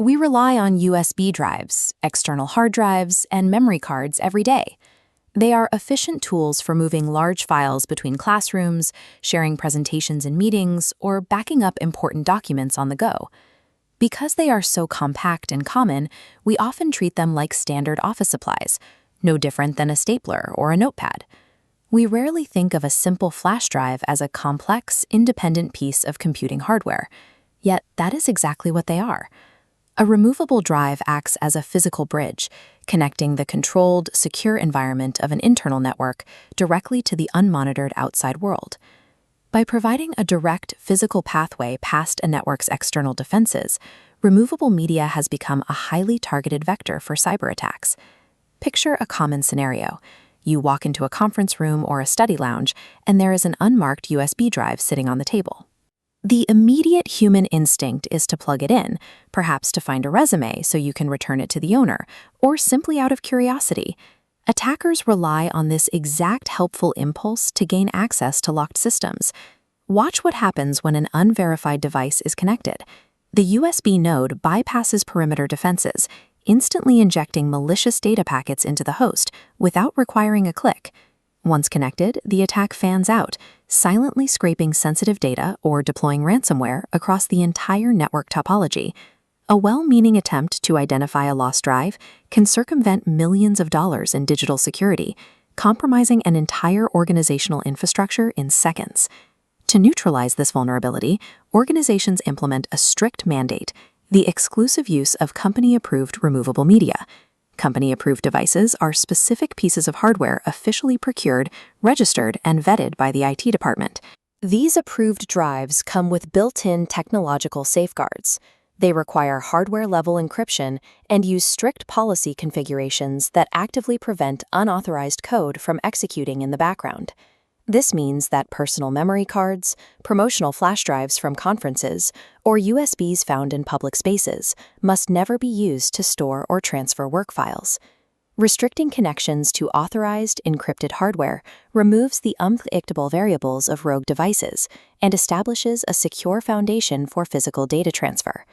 We rely on USB drives, external hard drives, and memory cards every day. They are efficient tools for moving large files between classrooms, sharing presentations in meetings, or backing up important documents on the go. Because they are so compact and common, we often treat them like standard office supplies, no different than a stapler or a notepad. We rarely think of a simple flash drive as a complex, independent piece of computing hardware, yet that is exactly what they are. A removable drive acts as a physical bridge, connecting the controlled, secure environment of an internal network directly to the unmonitored outside world. By providing a direct physical pathway past a network's external defenses, removable media has become a highly targeted vector for cyber attacks. Picture a common scenario. You walk into a conference room or a study lounge, and there is an unmarked USB drive sitting on the table. The immediate human instinct is to plug it in, perhaps to find a resume so you can return it to the owner, or simply out of curiosity. Attackers rely on this exact helpful impulse to gain access to locked systems. Watch what happens when an unverified device is connected. The USB node bypasses perimeter defenses, instantly injecting malicious data packets into the host without requiring a click. Once connected, the attack fans out, silently scraping sensitive data or deploying ransomware across the entire network topology. A well-meaning attempt to identify a lost drive can circumvent millions of dollars in digital security, compromising an entire organizational infrastructure in seconds. To neutralize this vulnerability, organizations implement a strict mandate: the exclusive use of company-approved removable media. Company-approved devices are specific pieces of hardware officially procured, registered, and vetted by the IT department. These approved drives come with built-in technological safeguards. They require hardware-level encryption and use strict policy configurations that actively prevent unauthorized code from executing in the background. This means that personal memory cards, promotional flash drives from conferences, or USBs found in public spaces must never be used to store or transfer work files. Restricting connections to authorized, encrypted hardware removes the unpredictable variables of rogue devices and establishes a secure foundation for physical data transfer.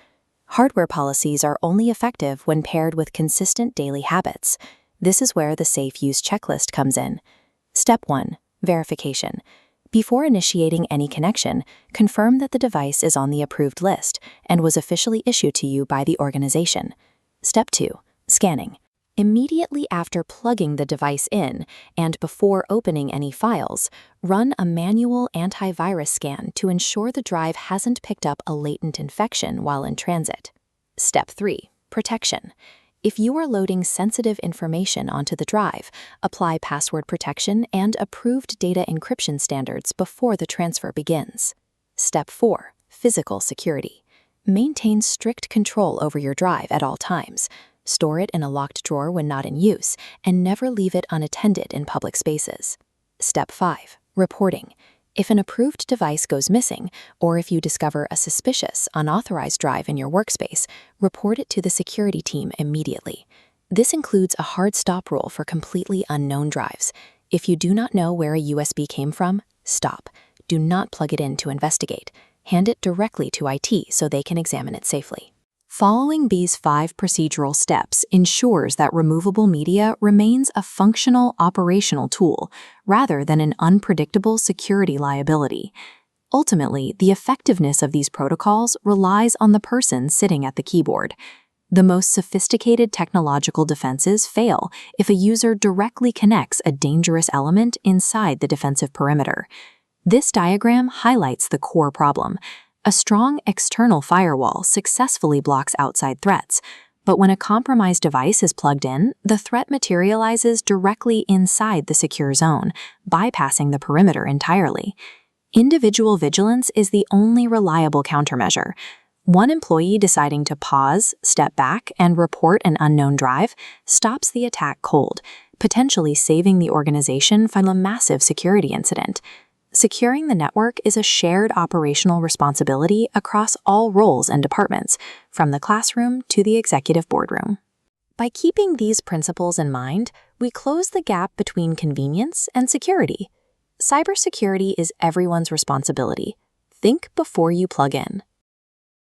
Hardware policies are only effective when paired with consistent daily habits. This is where the safe use checklist comes in. Step 1. Verification. Before initiating any connection, confirm that the device is on the approved list and was officially issued to you by the organization. Step 2. Scanning. Immediately after plugging the device in and before opening any files, run a manual antivirus scan to ensure the drive hasn't picked up a latent infection while in transit. Step 3. Protection. If you are loading sensitive information onto the drive, apply password protection and approved data encryption standards before the transfer begins. Step 4. Physical security. Maintain strict control over your drive at all times. Store it in a locked drawer when not in use, and never leave it unattended in public spaces. Step 5. Reporting. If an approved device goes missing, or if you discover a suspicious, unauthorized drive in your workspace, report it to the security team immediately. This includes a hard stop rule for completely unknown drives. If you do not know where a USB came from, stop. Do not plug it in to investigate. Hand it directly to IT so they can examine it safely. Following these 5 procedural steps ensures that removable media remains a functional operational tool rather than an unpredictable security liability. Ultimately, the effectiveness of these protocols relies on the person sitting at the keyboard. The most sophisticated technological defenses fail if a user directly connects a dangerous element inside the defensive perimeter. This diagram highlights the core problem. A strong external firewall successfully blocks outside threats, but when a compromised device is plugged in, the threat materializes directly inside the secure zone, bypassing the perimeter entirely. Individual vigilance is the only reliable countermeasure. One employee deciding to pause, step back, and report an unknown drive stops the attack cold, potentially saving the organization from a massive security incident. Securing the network is a shared operational responsibility across all roles and departments, from the classroom to the executive boardroom. By keeping these principles in mind, we close the gap between convenience and security. Cybersecurity is everyone's responsibility. Think before you plug in.